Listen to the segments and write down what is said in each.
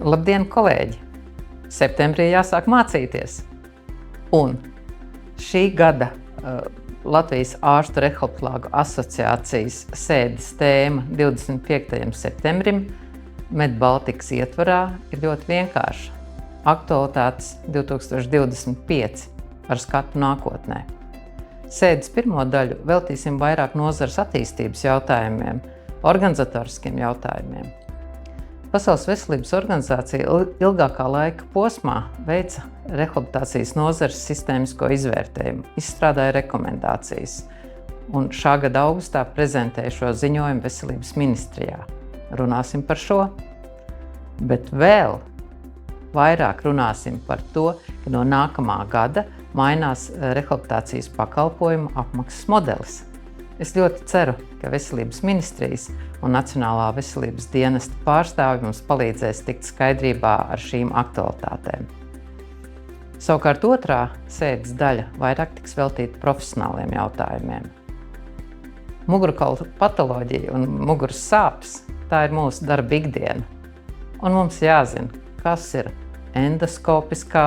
Labdien, kolēģi! Septembrī jāsāk mācīties. Un šī gada Latvijas ārstu rehabilitācijas asociācijas sēdes tēma 25. septembrim Medbaltikas ietvarā ir ļoti vienkārša. Aktualitātes 2025 ar skatu nākotnē. Sēdes pirmo daļu veltīsim vairāk nozares attīstības jautājumiem, organizatoriskiem jautājumiem. Pasaules veselības organizācija ilgākā laika posmā veica rehabilitācijas nozares sistēmisko izvērtējumu, izstrādāja rekomendācijas. Un šā gada augustā prezentēja šo ziņojumu Veselības ministrijā. Runāsim par šo, bet vēl vairāk runāsim par to, ka no nākamā gada mainās rehabilitācijas pakalpojumu apmaksas modelis. Es ļoti ceru, ka Veselības ministrijas un Nacionālā veselības dienesta pārstāvji mums palīdzēs tikt skaidrībā ar šīm aktualitātēm. Savukārt otrā sēdes daļa vairāk tiks veltīta profesionāliem jautājumiem. Mugurkaula patoloģija un muguras sāpes – tā ir mūsu darba ikdiena. Un mums jāzina, kas ir endoskopiskā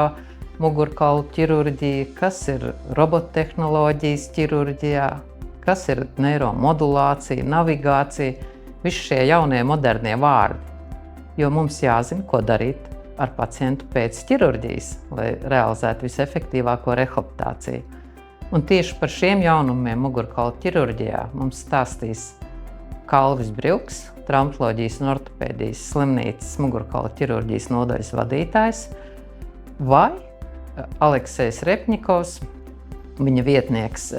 mugurkaula ķirurģija, kas ir robottehnoloģijas ķirurģijā, kas ir neiromodulācija, navigācija, visi šie jaunie modernie vārdi. Jo mums jāzina, ko darīt ar pacientu pēc ķirurģijas, lai realizētu visefektīvāko rehabilitāciju. Un tieši par šiem jaunumiem mugurkaula ķirurģijā mums stāstīs Kalvis Brilks, traumatoloģijas un ortopēdijas slimnīcas mugurkaula ķirurģijas nodaļas vadītājs, vai Aleksejs Repņikovs, viņa vietnieks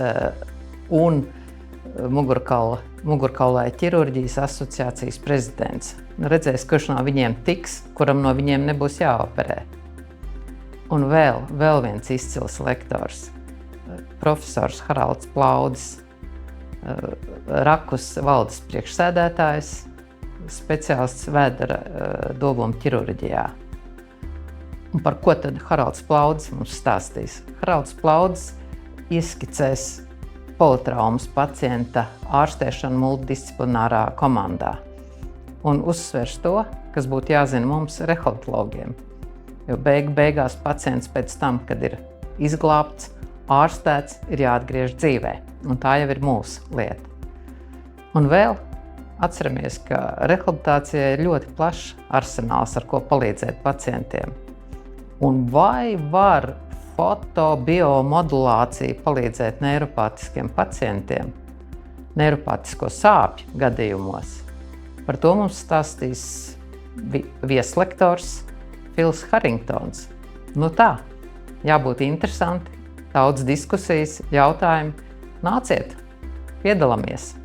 un mugurkaulai ķirurģijas asociācijas prezidents. Redzēs, kurš no viņiem tiks, kuram no viņiem nebūs jāoperē. Un vēl viens izcils lektors, profesors Haralds Plaudis, Rakus valdes priekšsēdētājs, speciālists vēdera dobumu ķirurģijā. Un par ko tad Haralds Plaudis mums stāstīs? Haralds Plaudis ieskicēs politraumas pacienta ārstēšanu multidisciplinārā komandā un uzsvers to, kas būtu jāzina mums rehabilitologiem. Jo beigās pacients pēc tam, kad ir izglābts, ārstēts, ir jāatgriež dzīvē. Un tā jau ir mūsu lieta. Un vēl atceramies, ka rehabilitācijai ir ļoti plašs arsenāls, ar ko palīdzēt pacientiem. Un vai var fotobiomodulācija palīdzēt neiropātiskiem pacientiem, neiropātisko sāpju gadījumos? Par to mums stāstīs vieslektors Fils Harringtons. Nu tā, jābūt interesanti, daudz diskusijas, jautājumu. Nāciet, piedalāmies!